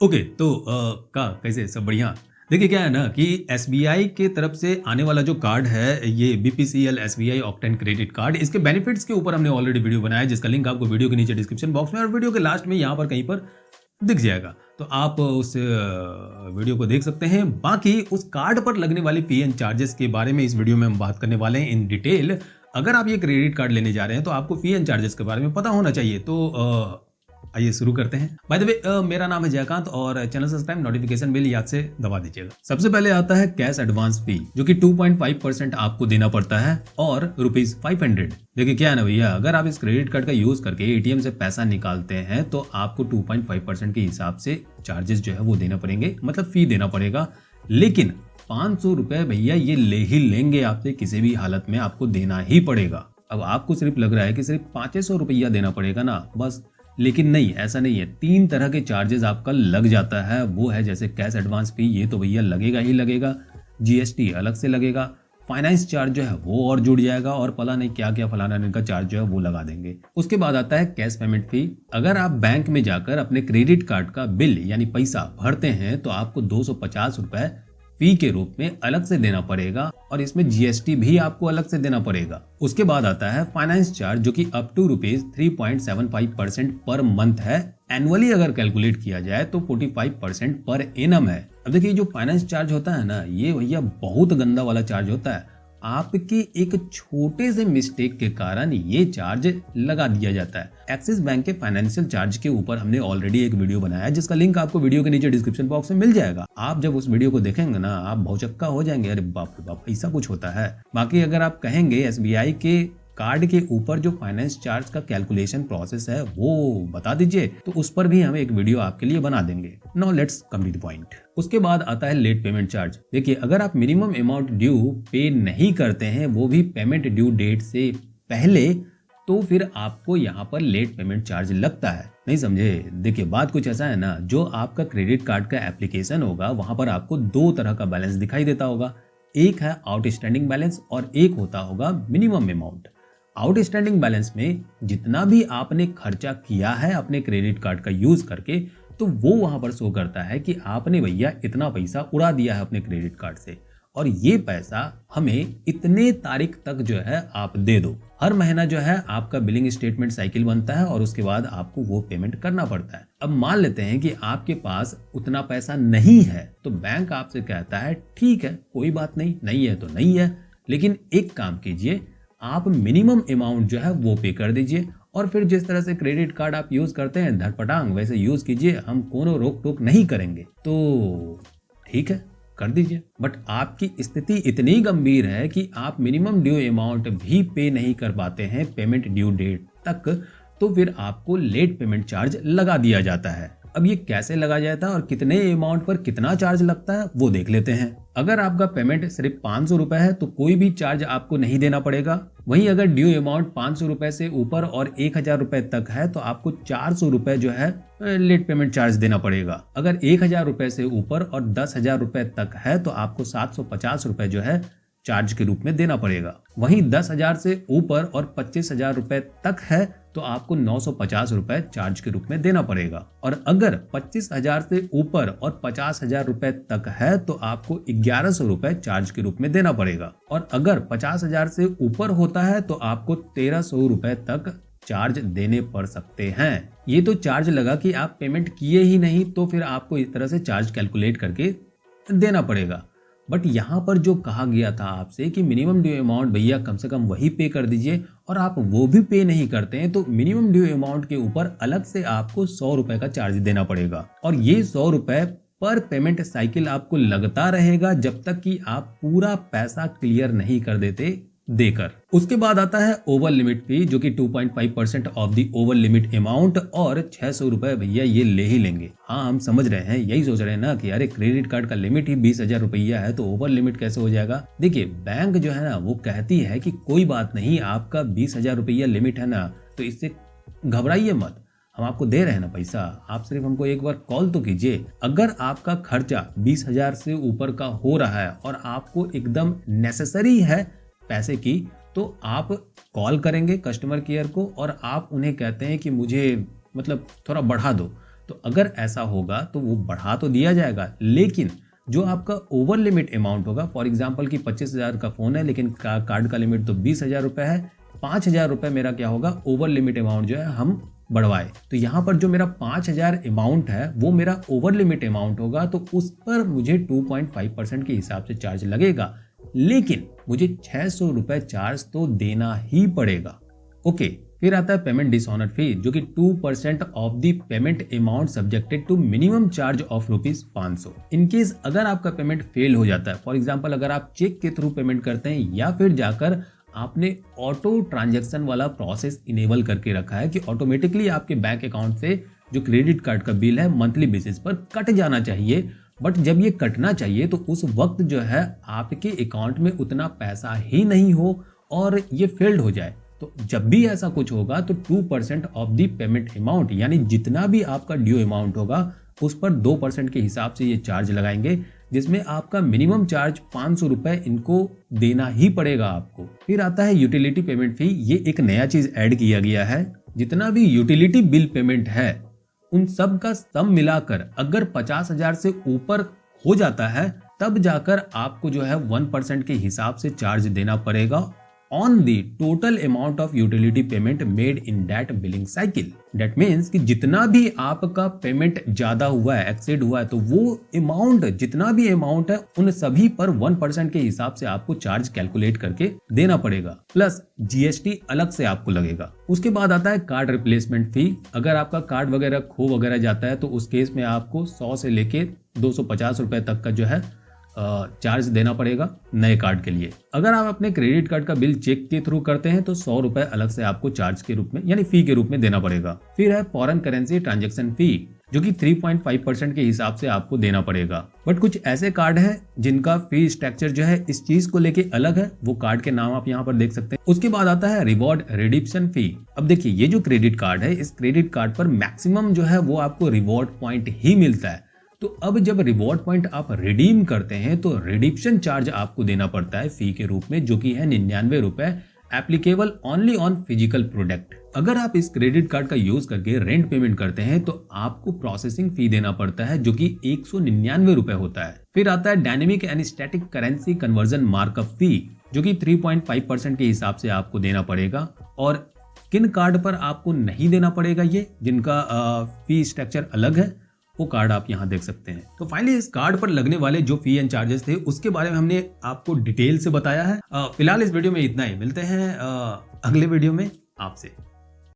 Okay तो कैसे सब बढ़िया। देखिए क्या है ना कि एसबीआई के तरफ से आने वाला जो कार्ड है ये BPCL SBI octane credit card, इसके बेनिफिट्स के ऊपर हमने ऑलरेडी वीडियो बनाया है जिसका लिंक आपको वीडियो के नीचे डिस्क्रिप्शन बॉक्स में और वीडियो के लास्ट में यहाँ पर कहीं पर दिख जाएगा। तो आप उस वीडियो को देख सकते हैं। बाकी उस कार्ड पर लगने वाली फी एंड चार्जेस के बारे में इस वीडियो में हम बात करने वाले हैं इन डिटेल। अगर आप ये क्रेडिट कार्ड लेने जा रहे हैं तो आपको फी एंड चार्जेस के बारे में पता होना चाहिए। तो आइए शुरू करते हैं। बाय द वे मेरा नाम है जयकांत और चैनल सब्सक्राइब, नोटिफिकेशन बेल याद से दबा दीजिएगा। सबसे पहले आता है कैश एडवांस फी जो कि 2.5% आपको देना पड़ता है और ₹500। देखिए क्या है ना भैया, अगर आप इस क्रेडिट कार्ड का यूज करके एटीएम से पैसा निकालते हैं तो आपको 2.5% के हिसाब से चार्जेस जो है वो देना पड़ेंगे, मतलब फी देना पड़ेगा। लेकिन 500 रुपए भैया ये ले ही लेंगे आपसे, किसी भी हालत में आपको देना ही पड़ेगा। अब आपको सिर्फ लग रहा है कि सिर्फ 500 रुपया देना पड़ेगा ना बस, लेकिन नहीं, ऐसा नहीं है। 3 तरह के चार्जेस आपका लग जाता है। वो है जैसे कैश एडवांस फी, ये तो भैया लगेगा ही लगेगा। जीएसटी अलग से लगेगा। फाइनेंस चार्ज जो है वो और जुड़ जाएगा और पता नहीं क्या क्या फलाना इनका चार्ज जो है वो लगा देंगे। उसके बाद आता है कैश पेमेंट फी। अगर आप बैंक में जाकर अपने क्रेडिट कार्ड का बिल यानी पैसा भरते हैं तो आपको 250 रुपए फी के रूप में अलग से देना पड़ेगा और इसमें जीएसटी भी आपको अलग से देना पड़ेगा। उसके बाद आता है फाइनेंस चार्ज जो कि अप टू ₹3.75% पर मंथ है। एनुअली अगर कैलकुलेट किया जाए तो 45% पर एनम है। अब देखिए जो फाइनेंस चार्ज होता है ना, ये भैया बहुत गंदा वाला चार्ज होता है। आपके एक छोटे से मिस्टेक के कारण ये चार्ज लगा दिया जाता है। एक्सिस बैंक के फाइनेंशियल चार्ज के ऊपर हमने ऑलरेडी एक वीडियो बनाया है जिसका लिंक आपको वीडियो के नीचे डिस्क्रिप्शन बॉक्स में मिल जाएगा। आप जब उस वीडियो को देखेंगे ना, आप भौचक्का हो जाएंगे, अरे बाप रे बाप ऐसा कुछ होता है। बाकी अगर आप कहेंगे एसबीआई के कार्ड के ऊपर जो फाइनेंस चार्ज का कैलकुलेशन प्रोसेस है वो बता दीजिए, तो उस पर भी हम एक वीडियो आपके लिए बना देंगे। Now let's come to the point. उसके बाद आता है लेट पेमेंट चार्ज। देखिए अगर आप मिनिमम अमाउंट ड्यू पे नहीं करते हैं, वो भी पेमेंट ड्यू डेट से पहले, तो फिर आपको यहाँ पर लेट पेमेंट चार्ज लगता है। नहीं समझे? देखिए बात कुछ ऐसा है ना, जो आपका क्रेडिट कार्ड का एप्लीकेशन होगा वहां पर आपको 2 तरह का बैलेंस दिखाई देता होगा। एक है आउटस्टैंडिंग बैलेंस और एक होता होगा मिनिमम अमाउंट। आउटस्टैंडिंग बैलेंस में जितना भी आपने खर्चा किया है अपने क्रेडिट कार्ड का यूज करके, तो वो वहां पर शो करता है कि आपने भैया इतना पैसा उड़ा दिया है अपने क्रेडिट कार्ड से और ये पैसा हमें इतने तारीख तक जो है आप दे दो। हर महीना जो है आपका बिलिंग स्टेटमेंट साइकिल बनता है और उसके बाद आपको वो पेमेंट करना पड़ता है। अब मान लेते हैं कि आपके पास उतना पैसा नहीं है, तो बैंक आपसे कहता है ठीक है कोई बात नहीं, नहीं है तो नहीं है, लेकिन एक काम कीजिए, आप मिनिमम अमाउंट जो है वो पे कर दीजिए और फिर जिस तरह से क्रेडिट कार्ड आप यूज करते हैं धड़पटांग वैसे यूज कीजिए, हम कोनो रोक टोक नहीं करेंगे। तो ठीक है कर दीजिए, बट आपकी स्थिति इतनी गंभीर है कि आप मिनिमम ड्यू अमाउंट भी पे नहीं कर पाते हैं पेमेंट ड्यू डेट तक, तो फिर आपको लेट पेमेंट चार्ज लगा दिया जाता है। अब ये कैसे लगा जाता है और कितने अमाउंट पर कितना चार्ज लगता है वो देख लेते हैं। अगर आपका पेमेंट सिर्फ 500 रुपए है तो कोई भी चार्ज आपको नहीं देना पड़ेगा। वहीं अगर ड्यू अमाउंट 500 रुपए से ऊपर और 1000 रुपए तक है तो आपको 400 रुपए जो है लेट पेमेंट चार्ज देना पड़ेगा। अगर 1000 रुपए से ऊपर और 10,000 रुपए तक है तो आपको 750 रुपए जो है चार्ज के रूप में देना पड़ेगा। वहीं 10,000 से ऊपर और 25,000 रुपए तक है तो आपको 950 रुपए चार्ज के रूप में देना पड़ेगा। और अगर 25,000 से ऊपर और 50,000 रुपए तक है तो आपको 1100 रुपए चार्ज के रूप में देना पड़ेगा। और अगर 50,000 से ऊपर होता है तो आपको 1300 रुपए तक चार्ज देने पड़ सकते हैं। ये तो चार्ज लगा कि आप पेमेंट किए ही नहीं, तो फिर आपको इस तरह से चार्ज कैलकुलेट करके देना पड़ेगा। बट यहाँ पर जो कहा गया था आपसे कि मिनिमम ड्यू अमाउंट भैया कम से कम वही पे कर दीजिए, और आप वो भी पे नहीं करते हैं तो मिनिमम ड्यू अमाउंट के ऊपर अलग से आपको 100 रुपए का चार्ज देना पड़ेगा। और ये 100 रुपए पर पेमेंट साइकिल आपको लगता रहेगा जब तक कि आप पूरा पैसा क्लियर नहीं कर देते देकर। उसके बाद आता है ओवर लिमिट फी जो कि 2.5% of the over limit amount और 600 रुपए भैया ये ले ही लेंगे। हाँ हम समझ रहे हैं, यही सोच रहे हैं ना कि अरे क्रेडिट कार्ड का लिमिट ही 20,000 रुपया है तो ओवर लिमिट कैसे हो जाएगा। देखिए बैंक जो है ना वो कहती है कि कोई बात नहीं, आपका 20,000 रुपया लिमिट है ना, तो इससे घबराइए मत, हम आपको दे रहे हैं ना पैसा, आप सिर्फ हमको एक बार कॉल तो कीजिए। अगर आपका खर्चा 20,000 से ऊपर का हो रहा है और आपको एकदम नेसेसरी है पैसे की, तो आप कॉल करेंगे कस्टमर केयर को और आप उन्हें कहते हैं कि मुझे मतलब थोड़ा बढ़ा दो, तो अगर ऐसा होगा तो वो बढ़ा तो दिया जाएगा, लेकिन जो आपका ओवर लिमिट अमाउंट होगा, फॉर एग्जांपल कि 25,000 का फ़ोन है लेकिन कार्ड का लिमिट तो 20,000 रुपये है, 5,000 रुपये मेरा क्या होगा, ओवर लिमिट अमाउंट जो है हम बढ़वाए, तो यहाँ पर जो मेरा 5,000 अमाउंट है वो मेरा ओवर लिमिट अमाउंट होगा, तो उस पर मुझे 2.5% के हिसाब से चार्ज लगेगा, लेकिन मुझे 600 रुपये चार्ज तो देना ही पड़ेगा। ओके, फिर आता है पेमेंट डिसऑनर फी, जो कि 2% of the payment amount subjected to minimum charge of ₹500। In case अगर आपका पेमेंट फेल हो जाता है, फॉर एग्जांपल अगर आप चेक के थ्रू पेमेंट करते हैं या फिर जाकर आपने ऑटो ट्रांजैक्शन वाला प्रोसेस इनेबल करके रखा है कि ऑटोमेटिकली आपके बैंक अकाउंट से जो क्रेडिट कार्ड का बिल है मंथली बेसिस पर कट जाना चाहिए, बट जब ये कटना चाहिए तो उस वक्त जो है आपके अकाउंट में उतना पैसा ही नहीं हो और ये फेल्ड हो जाए, तो जब भी ऐसा कुछ होगा तो 2% ऑफ द पेमेंट अमाउंट, यानी जितना भी आपका ड्यू अमाउंट होगा उस पर 2% के हिसाब से ये चार्ज लगाएंगे, जिसमें आपका मिनिमम चार्ज 500 रुपये इनको देना ही पड़ेगा आपको। फिर आता है यूटिलिटी पेमेंट फी, ये एक नया चीज ऐड किया गया है। जितना भी यूटिलिटी बिल पेमेंट है उन सब का सम मिलाकर अगर 50,000 से ऊपर हो जाता है तब जाकर आपको जो है 1% के हिसाब से चार्ज देना पड़ेगा on the total amount of utility payment made in that billing cycle. That means कि जितना भी आपका पेमेंट ज्यादा हुआ है, एक्सेड हुआ है, तो वो अमाउंट, जितना भी अमाउंट है उन सभी पर 1% के हिसाब से आपको चार्ज कैलकुलेट करके देना पड़ेगा, प्लस जीएसटी अलग से आपको लगेगा। उसके बाद आता है कार्ड रिप्लेसमेंट फी। अगर आपका कार्ड वगैरह खो वगैरह जाता है तो उस केस में आपको 100 से लेके 250 रुपए तक का जो है चार्ज देना पड़ेगा नए कार्ड के लिए। अगर आप अपने क्रेडिट कार्ड का बिल चेक के थ्रू करते हैं तो 100 रुपए अलग से आपको चार्ज के रूप में, यानी फी के रूप में देना पड़ेगा। फिर है फॉरेन करेंसी ट्रांजैक्शन फी, जो कि 3.5% के हिसाब से आपको देना पड़ेगा। बट कुछ ऐसे कार्ड हैं जिनका फी स्ट्रक्चर जो है इस चीज को लेके अलग है, वो कार्ड के नाम आप यहाँ पर देख सकते हैं। उसके बाद आता है रिवॉर्ड रिडीम्पशन फी। अब देखिए, ये जो क्रेडिट कार्ड है, इस क्रेडिट कार्ड पर मैक्सिमम जो है वो आपको रिवॉर्ड पॉइंट ही मिलता है। तो अब जब रिवॉर्ड पॉइंट आप रिडीम करते हैं तो रिडीम्पशन चार्ज आपको देना पड़ता है फी के रूप में, जो कि है 99 रुपए, applicable only on physical product. अगर आप इस क्रेडिट कार्ड का यूज करके रेंट पेमेंट करते हैं तो आपको प्रोसेसिंग फी देना पड़ता है, जो कि 199 रुपए होता है। फिर आता है dynamic and static currency conversion markup fee, जो कि 3.5% के हिसाब से आपको देना पड़ेगा। और किन कार्ड पर आपको नहीं देना पड़ेगा, ये जिनका फी स्ट्रक्चर अलग है, वो कार्ड आप यहाँ देख सकते हैं। तो फाइनली इस कार्ड पर लगने वाले जो फी एंड चार्जेस थे उसके बारे में हमने आपको डिटेल से बताया है। फिलहाल इस वीडियो में इतना ही, मिलते हैं अगले वीडियो में आपसे।